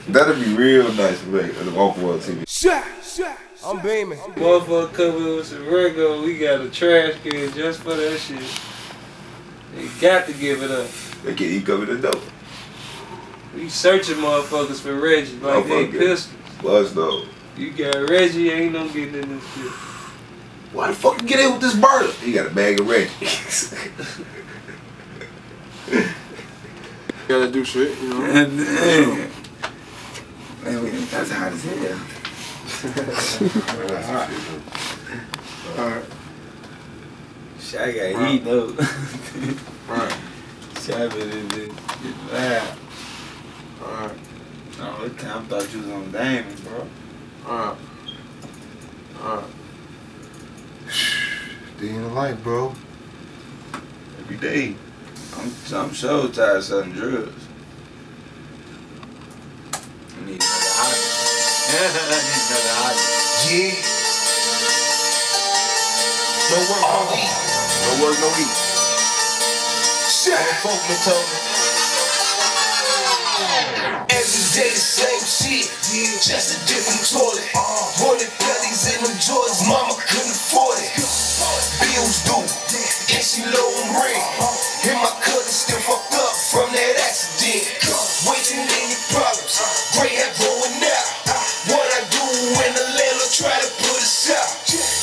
That'd be real nice to make on the off-world TV. I'm beaming. Motherfucker coming with some Rego, we got a trash can just for that shit. They got to give it up. They can eat cover the dope. We searching motherfuckers for Reggie like they pistols. Buzz though. You got Reggie, ain't no getting in this shit. Why the fuck you get in with this burner? He got a bag of Reggie. Gotta do shit, you know. Man, that's hot as hell. Alright. Shy got heat though. Alright. Shy been getting loud. Alright. No, this time I thought you was on Damon, bro. Alright. Alright. Day in the life, bro. Every day. I'm so tired of selling drugs. I need another hobby. I need another hobby. Yeah. No work, no eat. No work, no eat. Shit. Folk me told me. Every day the same shit. Just a different toilet. Wanted bellies in them Jordans. Mama couldn't afford it. Bills due. And she low on rent. And my cousin still fucked up from that accident. Waiting any problems. Gray hair growing out. What I do when the landlord try to put us out.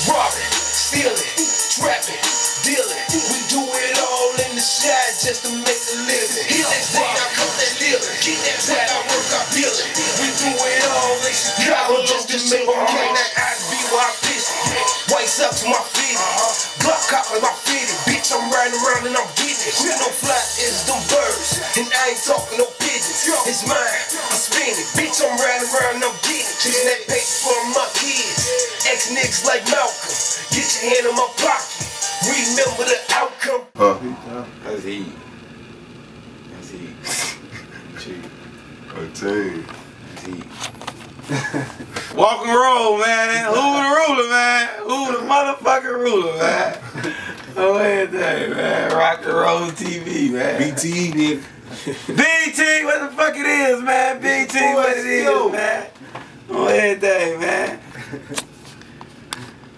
Robbing, stealing, trapping, dealing. We do it all in the shot just to make a living. Hit that thing, I cut that dealing. Get that track, I work, I feel it. We do it all in Chicago just to make a living. That IB where I piss it. Whites up to my feet. Block cop with my feet. Bitch, I'm riding around and I'm getting it. Who no fly is them birds. And I ain't talking no pigeons. It's mine, I spin it. Bitch, I'm riding around and I'm getting it. Chasing that paper for my kids. Ex-niggas like Malcolm. Get your hand in my pocket. Remember the outcome. That's heat. That's heat. Cheap. That's heat. Walk and roll, man. Who the ruler, man? Who the motherfucking ruler, man? Oh, everything, man. Rock and roll TV, man. BT, nigga. BT, what the fuck it is, man? BT, what it is, man? Oh, everything, man.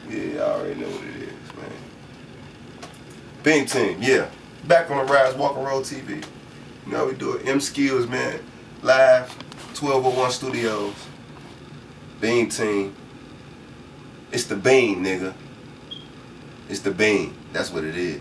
Yeah, y'all already know what it is, man. Bing Team, yeah. Back on the Rise Walk and Roll TV. You know we do it. M Skills, man. Live, 1201 Studios. Bean Team. It's the bean, nigga. It's the bean. That's what it is.